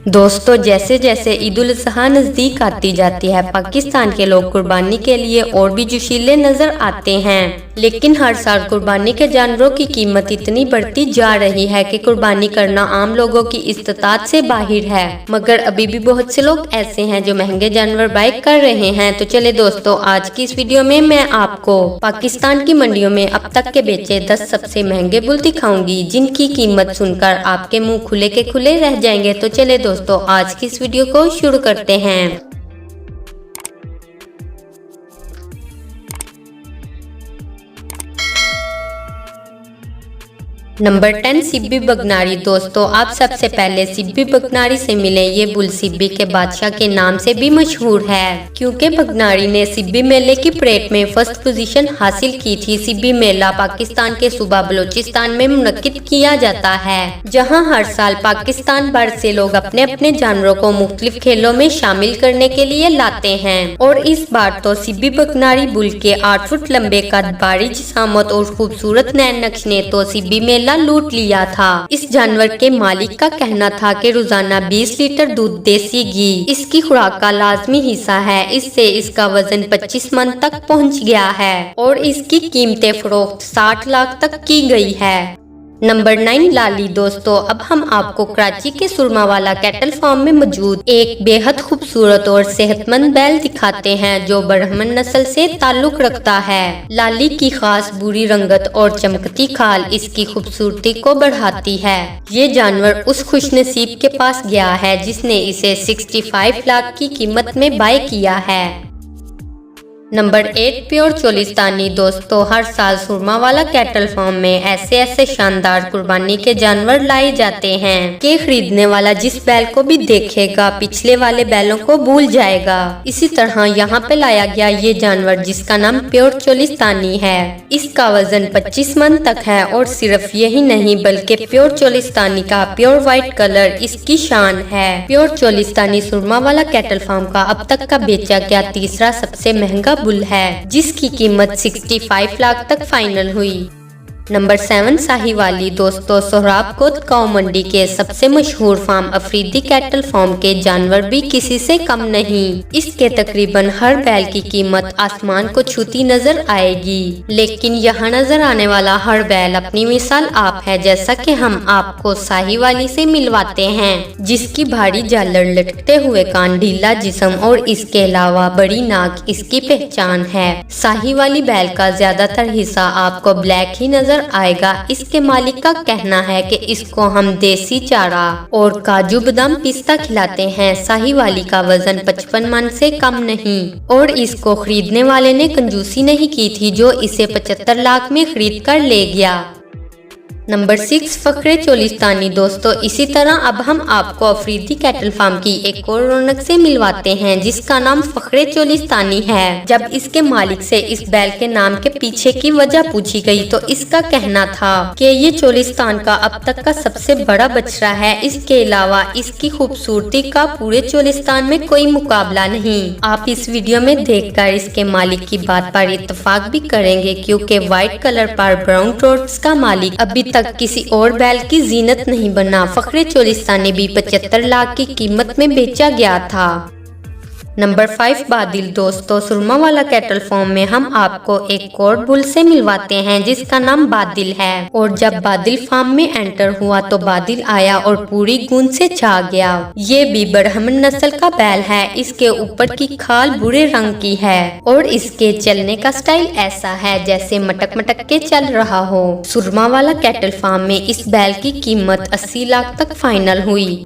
दोस्तों, जैसे जैसे ईद उल अज़हा नजदीक आती जाती है, पाकिस्तान के लोग कुर्बानी के लिए और भी जोशीले नजर आते हैं। लेकिन हर साल कुर्बानी के जानवरों की कीमत इतनी बढ़ती जा रही है कि कुर्बानी करना आम लोगों की इस्तात से बाहर है। मगर अभी भी बहुत से लोग ऐसे हैं जो महंगे जानवर बाय कर रहे हैं। तो चले दोस्तों, आज की इस वीडियो में मैं आपको पाकिस्तान की मंडियों में अब तक के बेचे 10 सबसे महंगे बुल दिखाऊंगी, जिनकी कीमत सुनकर आपके मुंह खुले के खुले रह जाएंगे। तो चले दोस्तों, आज की इस वीडियो को शुरू करते हैं। नंबर 10, सिब्बी बगनारी। दोस्तों, आप सबसे पहले सिब्बी बगनारी से मिले। ये बुल सिब्बी के बादशाह के नाम से भी मशहूर है, क्योंकि बगनारी ने सिब्बी मेले की परेड में फर्स्ट पोजीशन हासिल की थी। सिब्बी मेला पाकिस्तान के सूबा बलोचिस्तान में मुनक्किद किया जाता है, जहां हर साल पाकिस्तान भर से लोग अपने अपने जानवरों को मुख्तलिफ खेलों में शामिल करने के लिए लाते हैं। और इस बार तो सिब्बी बगनारी बुल के 8 फुट लंबे कद, भारी जिसामत और खूबसूरत नैन नक्श ने तो सिब्बी मेला लूट लिया था। इस जानवर के मालिक का कहना था कि रोजाना 20 लीटर दूध देसी घी इसकी खुराक का लाजमी हिस्सा है। इससे इसका वजन 25 मन तक पहुंच गया है और इसकी कीमतें फरोख्त 60 लाख तक की गई है। नंबर 9, लाली। दोस्तों, अब हम आपको कराची के सुरमावाला कैटल फार्म में मौजूद एक बेहद खूबसूरत और सेहतमंद बैल दिखाते हैं, जो ब्राह्मण नस्ल से ताल्लुक रखता है। लाली की खास भूरी रंगत और चमकती खाल इसकी खूबसूरती को बढ़ाती है। ये जानवर उस खुशनसीब के पास गया है जिसने इसे 65 लाख की कीमत में बाय किया है। Number 8, pure Cholistani. दोस्तों, हर साल सुरमावाला कैटल फार्म में ऐसे शानदार कुर्बानी के जानवर लाए जाते हैं कि खरीदने वाला जिस बैल को भी देखेगा पिछले वाले बैलों को भूल जाएगा। इसी तरह यहाँ पे लाया गया ये जानवर, जिसका नाम प्योर चोलिस्तानी है। इसका वजन 25 मन तक है और सिर्फ यही नहीं बल्कि प्योर चोलिस्तानी का प्योर व्हाइट कलर इसकी शान है। प्योर चोलिस्तानी सुरमावाला कैटल फार्म का अब तक का बेचा गया तीसरा सबसे महंगा बुल है, जिसकी कीमत 65 लाख तक फाइनल हुई। नंबर 7, साहिवाली। दोस्तों, सोहराब कोट काऊ मंडी के सबसे मशहूर फार्म अफरीदी कैटल फार्म के जानवर भी किसी से कम नहीं। इसके तकरीबन हर बैल की कीमत आसमान को छूती नजर आएगी, लेकिन यहाँ नजर आने वाला हर बैल अपनी मिसाल आप है। जैसा कि हम आपको साहिवाली से मिलवाते हैं, जिसकी भारी झालर, लटकते हुए कान, ढीला जिस्म और इसके अलावा बड़ी नाक इसकी पहचान है। साहिवाली बैल का ज्यादातर हिस्सा आपको ब्लैक ही नजर आएगा। इसके मालिक का कहना है कि इसको हम देसी चारा और काजू बादाम पिस्ता खिलाते हैं। साहिवाली का वजन 55 मन से कम नहीं और इसको खरीदने वाले ने कंजूसी नहीं की थी, जो इसे 75 लाख में खरीद कर ले गया। नंबर 6, फखरे चोलिस्तानी। दोस्तों, इसी तरह अब हम आपको अफरीदी कैटल फार्म की एक और रौनक से मिलवाते हैं, जिसका नाम फखरे चोलिस्तानी है। जब इसके मालिक से इस बैल के नाम के पीछे की वजह पूछी गई तो इसका कहना था कि ये चोलिस्तान का अब तक का सबसे बड़ा बछड़ा है। इसके अलावा इसकी खूबसूरती का पूरे चोलिस्तान में कोई मुकाबला नहीं। आप इस वीडियो में देखकर इसके मालिक की बात पर इत्तेफाक भी करेंगे, क्योंकि व्हाइट कलर पर ब्राउन टोट्स का मालिक अभी तक किसी और बैल की जीनत नहीं बना। फखरे चोलिस्तानी भी 75 लाख की कीमत में बेचा गया था। नंबर 5, बादिल। दोस्तों, सुरमावाला कैटल फार्म में हम आपको एक और बुल से मिलवाते हैं, जिसका नाम बादिल है। और जब बादिल फार्म में एंटर हुआ तो बादिल आया और पूरी गूंज से छा गया। ये भी ब्राह्मण नस्ल का बैल है। इसके ऊपर की खाल भूरे रंग की है और इसके चलने का स्टाइल ऐसा है जैसे मटक मटक के चल रहा हो। सुरमावाला कैटल फार्म में इस बैल की कीमत 80 लाख तक फाइनल हुई।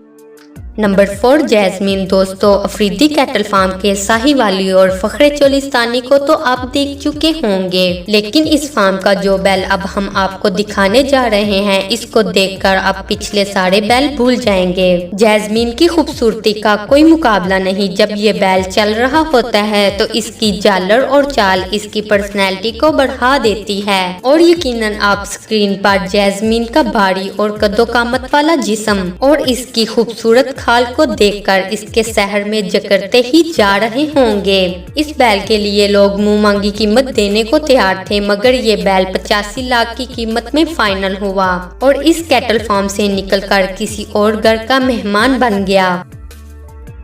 Number 4, jasmine. दोस्तों, अफरीदी कैटल फार्म के साहिवाली और फखरे चोलिस्तानी को तो आप देख चुके होंगे, लेकिन इस फार्म का जो बैल अब हम आपको दिखाने जा रहे हैं, इसको देखकर आप पिछले सारे बैल भूल जाएंगे। जैस्मीन की खूबसूरती का कोई मुकाबला नहीं। जब ये बैल चल रहा होता है तो इसकी झालर और चाल इसकी पर्सनैलिटी को बढ़ा देती है। और यकीनन आप स्क्रीन पर जैस्मीन का भारी और कद्दो कामत वाला जिस्म और इसकी खूबसूरत खाल को देखकर इसके शहर में जकरते ही जा रहे होंगे। इस बैल के लिए लोग मुंह मांगी कीमत देने को तैयार थे, मगर ये बैल 85 लाख की कीमत में फाइनल हुआ और इस कैटल फार्म से निकलकर किसी और घर का मेहमान बन गया।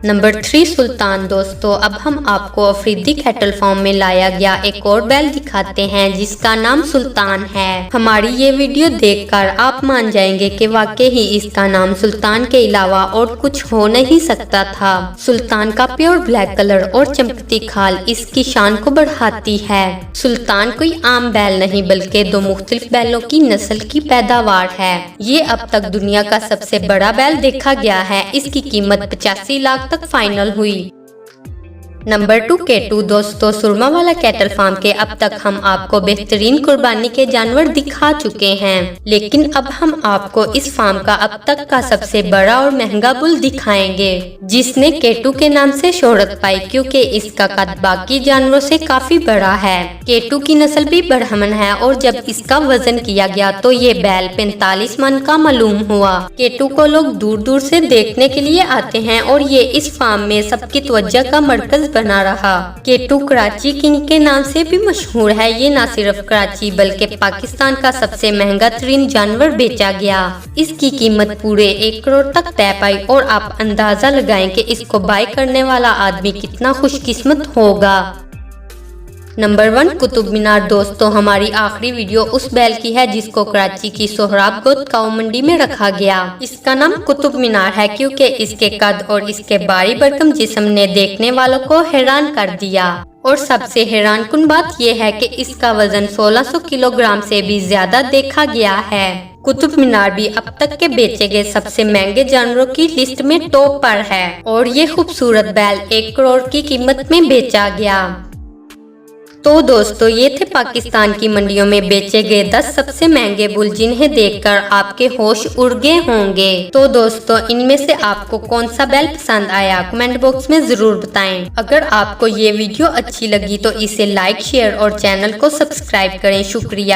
नंबर 3 सुल्तान। दोस्तों, अब हम आपको अफरीदी कैटल फार्म में लाया गया एक और बैल दिखाते हैं जिसका नाम सुल्तान है। हमारी ये वीडियो देखकर आप मान जाएंगे कि वाकई ही इसका नाम सुल्तान के अलावा और कुछ हो नहीं सकता था। सुल्तान का प्योर ब्लैक कलर और चमकती खाल इसकी शान को बढ़ाती है। सुल्तान कोई आम बैल नहीं बल्कि 2 मुख्तलिफ बैलों की नस्ल की पैदावार है। ये अब तक दुनिया का सबसे बड़ा बैल देखा गया है। इसकी कीमत 85 लाख तक फाइनल हुई। नंबर 2 केटू। दोस्तों, सुरमा वाला कैटल फार्म के अब तक हम आपको बेहतरीन कुर्बानी के जानवर दिखा चुके हैं, लेकिन अब हम आपको इस फार्म का अब तक का सबसे बड़ा और महंगा बुल दिखाएंगे जिसने केटू के नाम से शोहरत पाई क्योंकि इसका कद बाकी जानवरों से काफी बड़ा है। केटू की नस्ल भी बड़हमन है और जब इसका वजन किया गया तो ये बैल 45 मन का मालूम हुआ। केटू को लोग दूर दूर से देखने के लिए आते हैं और ये इस फार्म में सबकी तवज्जो का मरकज बना रहा। केटू कराची किंग के नाम से भी मशहूर है। ये न सिर्फ कराची बल्कि पाकिस्तान का सबसे महंगा तरीन जानवर बेचा गया। इसकी कीमत पूरे 1 करोड़ तक तय पाई और आप अंदाजा लगाएं कि इसको बाय करने वाला आदमी कितना खुशकिस्मत होगा। नंबर 1 कुतुब मीनार। दोस्तों, हमारी आखिरी वीडियो उस बैल की है जिसको कराची की सोहराब गोद काऊ मंडी में रखा गया। इसका नाम कुतुब मीनार है क्योंकि इसके कद और इसके बारी भरकम जिस्म ने देखने वालों को हैरान कर दिया। और सबसे हैरान कुन बात यह है कि इसका वजन 1600 किलोग्राम से भी ज्यादा देखा गया है। कुतुब मीनार भी अब तक के बेचे गए सबसे महंगे जानवरों की लिस्ट में टॉप पर है और ये खूबसूरत बैल 1 करोड़ की कीमत में बेचा गया। तो दोस्तों, ये थे पाकिस्तान की मंडियों में बेचे गए 10 सबसे महंगे बुल जिन्हें देखकर आपके होश उड़ गए होंगे। तो दोस्तों, इनमें से आपको कौन सा बैल पसंद आया कमेंट बॉक्स में जरूर बताएं। अगर आपको ये वीडियो अच्छी लगी तो इसे लाइक, शेयर और चैनल को सब्सक्राइब करें। शुक्रिया।